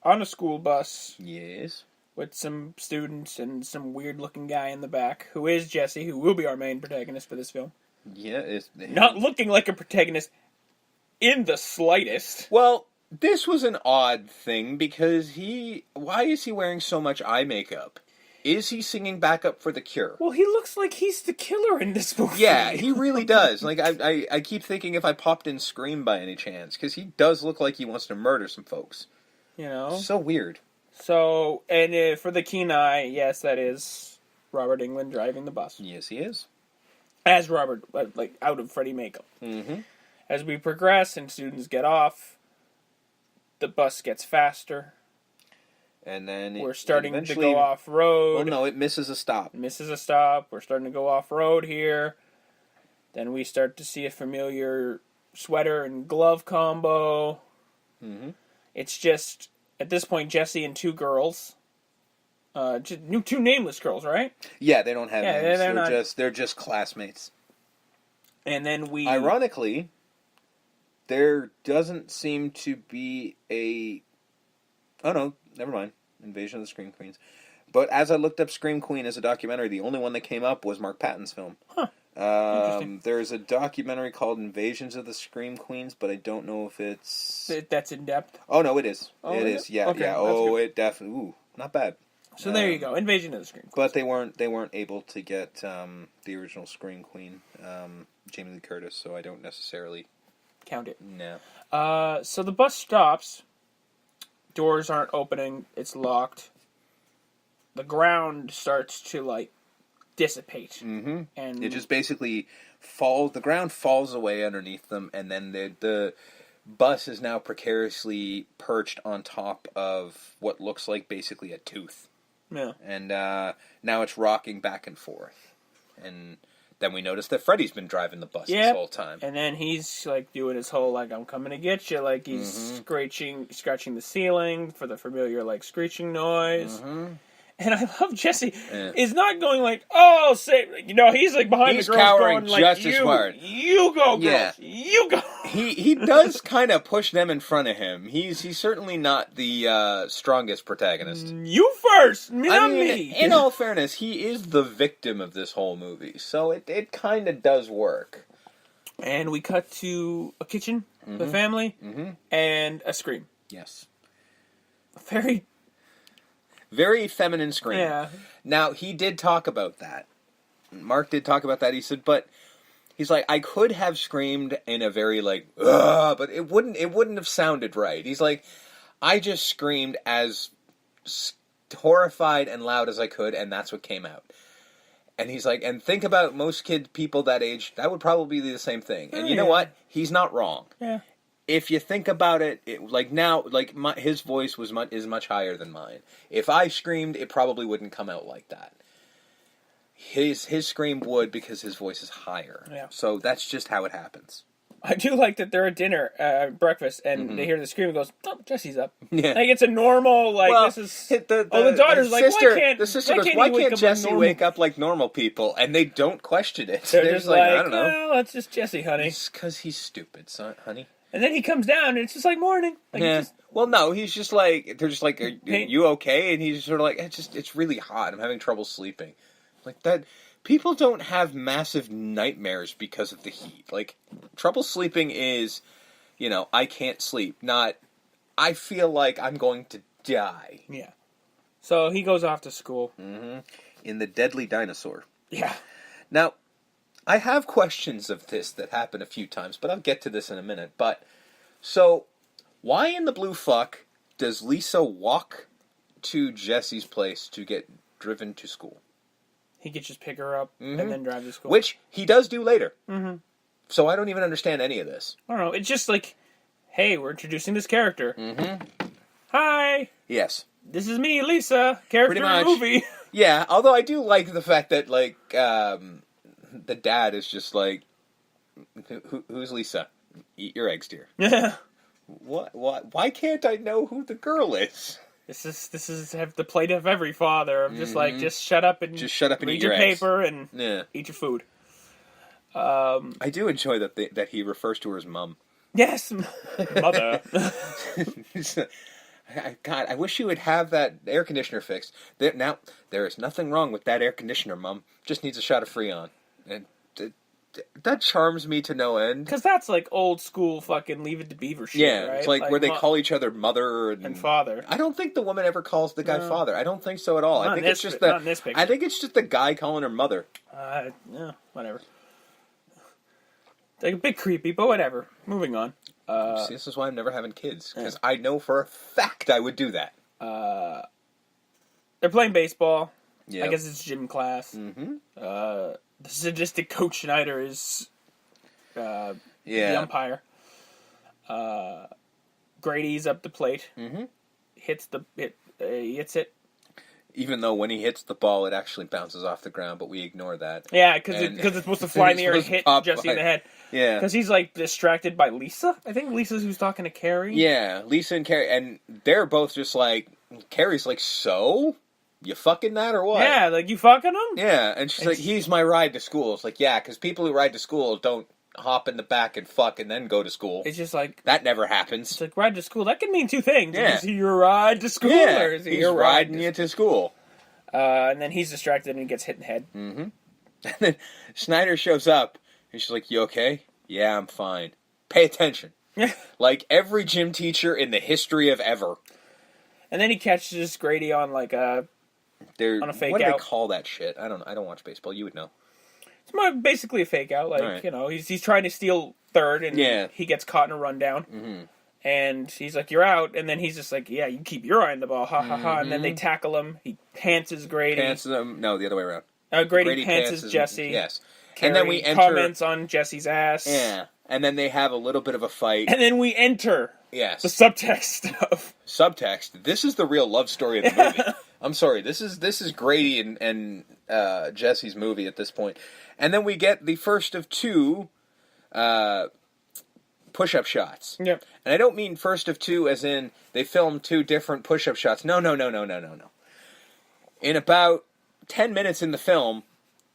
on a school bus. Yes. With some students and some weird-looking guy in the back, who is Jesse, who will be our main protagonist for this film. Yeah, not looking like a protagonist in the slightest. Well, this was an odd thing because why is he wearing so much eye makeup? Is he singing backup for The Cure? Well, he looks like he's the killer in this movie. Yeah, he really does. Like, I keep thinking if I popped in Scream by any chance, because he does look like he wants to murder some folks. You know? So weird. So, and for the keen eye, yes, that is Robert Englund driving the bus. Yes, he is. As Robert, like, out of Freddy makeup. Mm-hmm. As we progress and students get off, the bus gets faster. And then we're starting to go off-road. Well, no, it misses a stop. We're starting to go off-road here. Then we start to see a familiar sweater and glove combo. Mm-hmm. It's just, at this point, Jesse and two girls. Two nameless girls, right? Yeah, they don't have names. They're just classmates. And then we... Ironically, there doesn't seem to be a... Oh, no. Never mind. Invasion of the Scream Queens. But as I looked up Scream Queen as a documentary, the only one that came up was Mark Patton's film. Huh. Interesting. There's a documentary called Invasions of the Scream Queens, but I don't know if it's... That's in depth? Oh, no, it is. Oh, it is. Yeah, okay, yeah. Oh, it definitely... Ooh, not bad. So there you go. Invasion of the Scream Queens. But they weren't able to get the original Scream Queen, Jamie Lee Curtis, so I don't necessarily... Count it. No. So the bus stops... Doors aren't opening. It's locked. The ground starts to, like, dissipate. Mm-hmm. And it just basically falls... The ground falls away underneath them, and then the bus is now precariously perched on top of what looks like basically a tooth. Yeah. And now it's rocking back and forth. And... Then we notice that Freddy's been driving the bus this whole time. And then he's, like, doing his whole, like, I'm coming to get you. Like, he's scratching the ceiling for the familiar, like, screeching noise. Mm-hmm. And I love Jesse is not going, like, oh, say, you know, he's, like, behind the girls going, like, just as hard. You go, girls. You go. He does kind of push them in front of him. He's certainly not the strongest protagonist. You first, not me. In all fairness, he is the victim of this whole movie, so it kind of does work. And we cut to a kitchen, the family, and a scream. Yes. Very feminine scream. Yeah. Now, he did talk about that. Mark did talk about that. He said, but... He's like, I could have screamed in a very, like, ugh, but it wouldn't have sounded right. He's like, I just screamed as horrified and loud as I could, and that's what came out. And he's like, and think about most people that age, that would probably be the same thing. And you know what? He's not wrong. Yeah. If you think about it, his voice is much higher than mine. If I screamed, it probably wouldn't come out like that. His scream would because his voice is higher. Yeah. So that's just how it happens. I do like that they're at breakfast, and they hear the scream and goes, oh, Jesse's up. Yeah. Like, it's a normal, like, this is... the daughter's like, the sister goes, why can't Jesse wake up like normal people? And they don't question it. They're just like, I don't know. Well, that's just Jesse, honey. It's because he's stupid, son, honey. And then he comes down, and it's just like morning. Like, yeah. Well, no, he's just like, they're just like, are you okay? And he's sort of like, it's really hot. I'm having trouble sleeping. Like, that, people don't have massive nightmares because of the heat. Like, trouble sleeping is, I can't sleep. Not, I feel like I'm going to die. Yeah. So he goes off to school. Mm-hmm. In the Deadly Dinosaur. Yeah. Now, I have questions of this that happen a few times, but I'll get to this in a minute. But, so, why in the blue fuck does Lisa walk to Jesse's place to get driven to school? He could just pick her up and then drive to school. Which he does do later. Mm-hmm. So I don't even understand any of this. I don't know. It's just like, hey, we're introducing this character. Mm-hmm. Hi. Yes. This is me, Lisa. Character in the movie. Yeah, although I do like the fact that, like, the dad is just like, who's Lisa? Eat your eggs, dear. Yeah. What? Why can't I know who the girl is? This is have the plight of every father of just like just shut up and read eat your eggs. paper and eat your food. I do enjoy that he refers to her as mum. Yes, mother. God, I wish you would have that air conditioner fixed. Now, there is nothing wrong with that air conditioner, Mom. Just needs a shot of Freon. And that charms me to no end. Because that's like old school fucking Leave It to Beaver shit, yeah, right? It's like where they call each other mother and father. I don't think the woman ever calls the guy father. I don't think so at all. I think it's just not in this picture. I think it's just the guy calling her mother. Yeah, whatever. Like a bit creepy, but whatever. Moving on. See, this is why I'm never having kids, because I know for a fact I would do that. They're playing baseball. Yeah. I guess it's gym class. Mm-hmm. The sadistic Coach Schneider is the umpire. Grady's up the plate. Mm-hmm. Hits it. Even though when he hits the ball, it actually bounces off the ground, but we ignore that. Yeah, because it's supposed to fly in the air and hit Jesse in the head. Yeah. Because he's, like, distracted by Lisa. I think Lisa's who's talking to Carrie. Yeah, Lisa and Carrie. And they're both just like, Carrie's like, so? You fucking that or what? Yeah, like, you fucking him? Yeah, and she's like, he's my ride to school. It's like, yeah, because people who ride to school don't hop in the back and fuck and then go to school. It's just like... That never happens. It's like, ride to school. That can mean two things. Yeah. Is he your ride to school, yeah, or is he he's your riding you to school. And then he's distracted and he gets hit in the head. Mm-hmm. And then Schneider shows up, and she's like, you okay? Yeah, I'm fine. Pay attention. Like every gym teacher in the history of ever. And then he catches Grady on like on a fake out. What do they call that shit? I don't watch baseball. You would know. It's basically a fake out. Like, right. You know, he's trying to steal third, and he gets caught in a rundown. Mm-hmm. And he's like, you're out. And then he's just like, yeah, you keep your eye on the ball. Ha, ha, ha. And then they tackle him. He pantses Grady. Pantses him. No, the other way around. Grady pantses Jesse. Yes. Carrie and then we enter... comments on Jesse's ass. Yeah. And then they have a little bit of a fight. And then we enter the subtext of... Subtext. This is the real love story of the movie. I'm sorry. This is Grady and Jesse's movie at this point. And then we get the first of two... push-up shots. Yep. And I don't mean first of two as in they filmed two different push-up shots. No. In about 10 minutes in the film,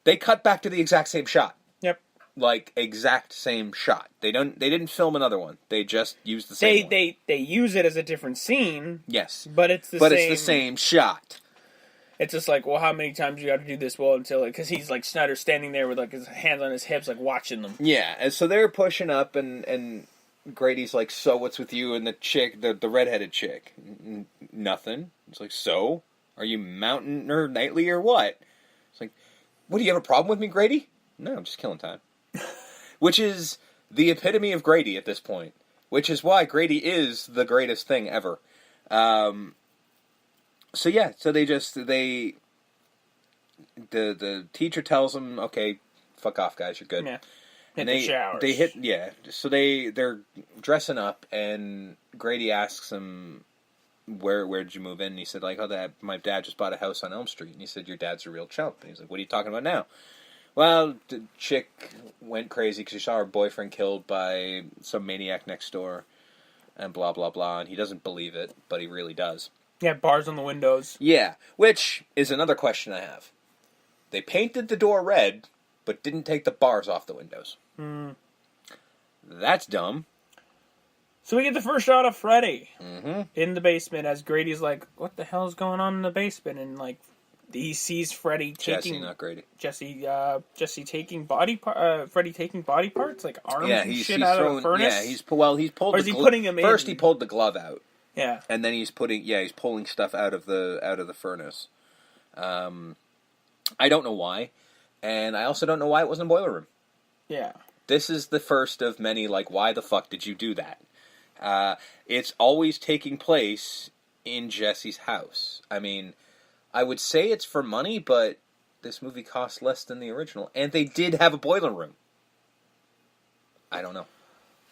they cut back to the exact same shot. Yep. Like, exact same shot. They didn't film another one. They just used the same one. They use it as a different scene. Yes. But it's the same shot. It's just like, well, how many times you got to do this until... Because he's, like, Snyder standing there with, like, his hands on his hips, like, watching them. Yeah, and so they're pushing up, and Grady's like, so what's with you and the chick, the redheaded chick? Nothing. It's like, so? Are you mountain or nightly or what? It's like, what, do you have a problem with me, Grady? No, I'm just killing time. Which is the epitome of Grady at this point. Which is why Grady is the greatest thing ever. So the teacher tells them, okay, fuck off, guys, you're good. Yeah. And so they're dressing up, and Grady asks him, where did you move in? And he said, like, my dad just bought a house on Elm Street. And he said, your dad's a real chump. And he's like, what are you talking about now? Well, the chick went crazy because she saw her boyfriend killed by some maniac next door, and blah, blah, blah. And he doesn't believe it, but he really does. Yeah, bars on the windows. Yeah, which is another question I have. They painted the door red, but didn't take the bars off the windows. That's dumb. So we get the first shot of Freddy in the basement as Grady's like, what the hell is going on in the basement? And, like, he sees Freddy taking... Jesse, not Grady. Jesse taking Freddy taking body parts, like arms and shit out of the furnace. Yeah, he's pulled. Or is he putting him in? First, he pulled the glove out. Yeah, and then he's pulling stuff out of the furnace. I don't know why, and I also don't know why it wasn't a boiler room. Yeah, this is the first of many. Like, why the fuck did you do that? It's always taking place in Jesse's house. I mean, I would say it's for money, but this movie cost less than the original, and they did have a boiler room. I don't know.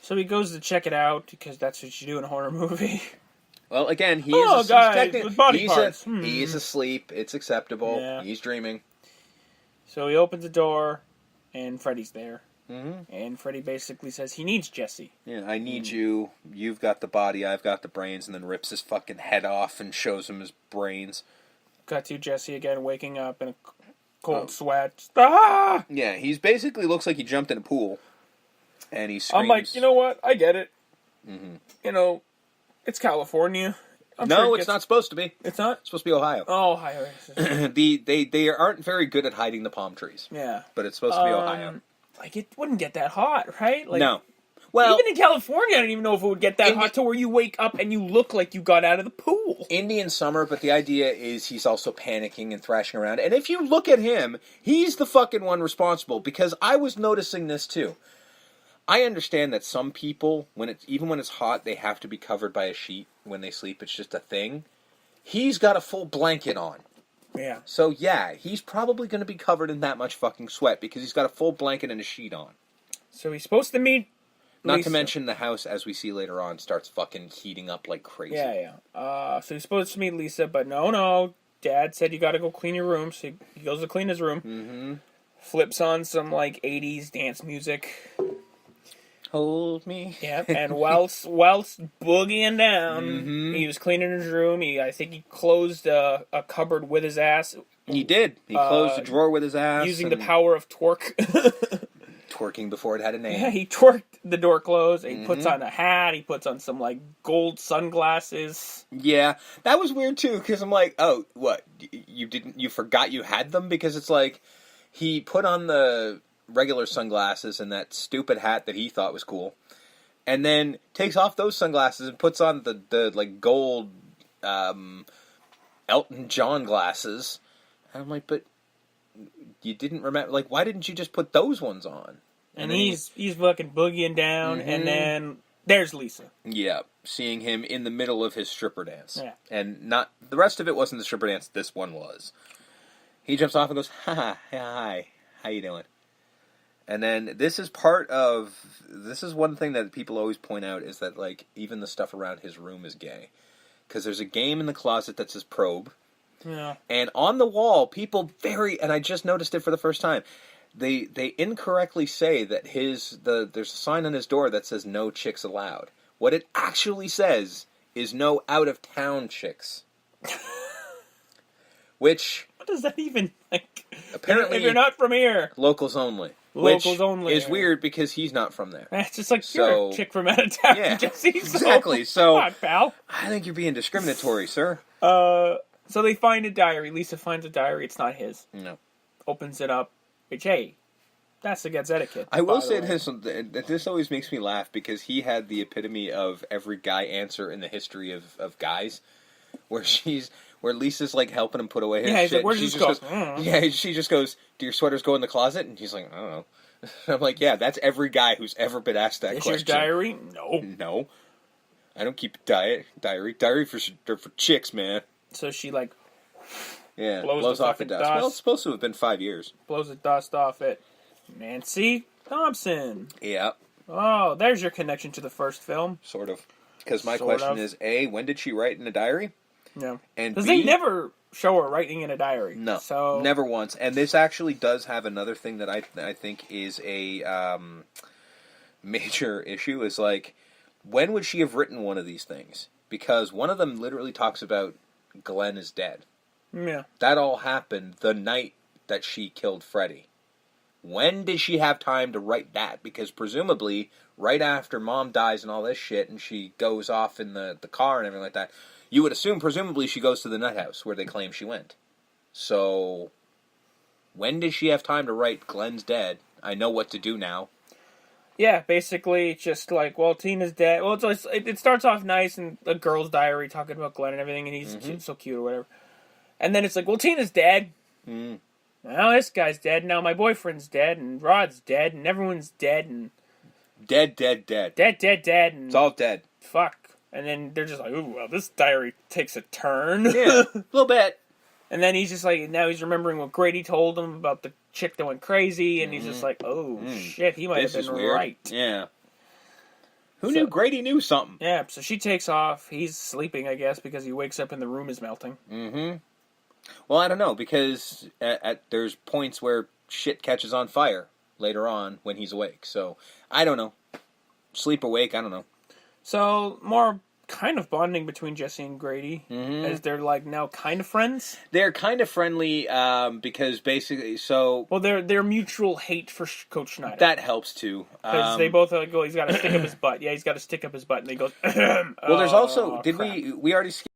So he goes to check it out because that's what you do in a horror movie. Well, again, he is asleep. It's acceptable. Yeah. He's dreaming. So he opens the door, and Freddy's there. Mm-hmm. And Freddy basically says he needs Jesse. Yeah, I need you. You've got the body. I've got the brains. And then rips his fucking head off and shows him his brains. Cut to Jesse again, waking up in a cold sweat. Ah! Yeah, he's basically looks like he jumped in a pool. And he screams. I'm like, you know what? I get it. Mm-hmm. You know, it's California. No, it's not supposed to be. It's not? It's supposed to be Ohio. Oh, Ohio. They aren't very good at hiding the palm trees. Yeah. But it's supposed to be Ohio. Like, it wouldn't get that hot, right? Like, no. Well, even in California, I don't even know if it would get that hot to where you wake up and you look like you got out of the pool. Indian summer, but the idea is he's also panicking and thrashing around. And if you look at him, he's the fucking one responsible, because I was noticing this too. I understand that some people, even when it's hot, they have to be covered by a sheet when they sleep. It's just a thing. He's got a full blanket on. Yeah. So yeah, he's probably going to be covered in that much fucking sweat because he's got a full blanket and a sheet on. So he's supposed to meet Not Lisa. to mention the house, as we see later on, starts fucking heating up like crazy. Yeah. So he's supposed to meet Lisa, but no. Dad said you got to go clean your room, so he goes to clean his room. Mm-hmm. Flips on some like 80s dance music. Hold me. Yeah, and whilst boogieing down, he was cleaning his room. I think he closed a cupboard with his ass. He did. He closed a drawer with his ass. Using the power of torque. Twerking before it had a name. Yeah, he torqued the door closed. He puts on a hat. He puts on some like gold sunglasses. Yeah, that was weird too, because I'm like, oh, what? You forgot you had them? Because it's like, he put on the regular sunglasses and that stupid hat that he thought was cool, and then takes off those sunglasses and puts on the like gold Elton John glasses. And I'm like, but you didn't remember? Like, why didn't you just put those ones on? And he's fucking boogieing down, and then there's Lisa. Yeah, seeing him in the middle of his stripper dance. Yeah. And not the rest of it wasn't the stripper dance. This one was. He jumps off and goes, hi, how you doing? And then this is one thing that people always point out, is that like even the stuff around his room is gay, because there's a game in the closet that says probe. Yeah. And on the wall, people and I just noticed it for the first time, they incorrectly say that there's a sign on his door that says no chicks allowed. What it actually says is no out of town chicks. Which, what does that even like? Apparently, if you're not from here, locals only. Locals only is weird because he's not from there. It's just like, you're a chick from out of town, yeah, Jesse. Exactly. So, come on, pal. I think you're being discriminatory, sir. So they find a diary. Lisa finds a diary. It's not his. No. Opens it up. Which, hey, that's against etiquette. I will say this always makes me laugh, because he had the epitome of every guy answer in the history of guys, where Lisa's like helping him put away his shit. Like, where's this go? Yeah, she just goes, do your sweaters go in the closet? And he's like, I don't know. I'm like, yeah, that's every guy who's ever been asked that question. Is your diary? No. I don't keep a diary. Diary for chicks, man. So she like blows off the dust. Well, it's supposed to have been 5 years. Blows the dust off it. Nancy Thompson. Yeah. Oh, there's your connection to the first film. Sort of. Because my question is, A, when did she write in a diary? Yeah. And because B, they never show her writing in a diary. No. So never once. And this actually does have another thing that I think is a major issue, is like, when would she have written one of these things? Because one of them literally talks about Glenn is dead. Yeah. That all happened the night that she killed Freddy. When did she have time to write that? Because presumably, right after Mom dies and all this shit, and she goes off in the car and everything like that, you would assume, presumably, she goes to the nut house where they claim she went. So, when did she have time to write Glenn's dead? I know what to do now. Yeah, basically, just like, well, Tina's dead. Well, it starts off nice, and a girl's diary talking about Glenn and everything, and he's so cute or whatever. And then it's like, well, Tina's dead. Mm. Now this guy's dead. Now my boyfriend's dead, and Rod's dead, and everyone's dead, and dead. Dead, and it's all dead. Fuck. And then they're just like, ooh, well, this diary takes a turn. Yeah, a little bit. And then he's just like, now he's remembering what Grady told him about the chick that went crazy, and he's just like, oh, shit, he might have been right. Yeah. Who knew Grady knew something? Yeah, so she takes off. He's sleeping, I guess, because he wakes up and the room is melting. Mm-hmm. Well, I don't know, because there's points where shit catches on fire later on when he's awake. So, I don't know. Sleep awake, I don't know. So, more kind of bonding between Jesse and Grady, as they're like now kind of friends. They're kind of friendly because basically, well, their mutual hate for Coach Schneider. That helps too. Because they both go, he's got to stick up his butt. Yeah, he's got to stick up his butt, and they go. Well, there's also we already skipped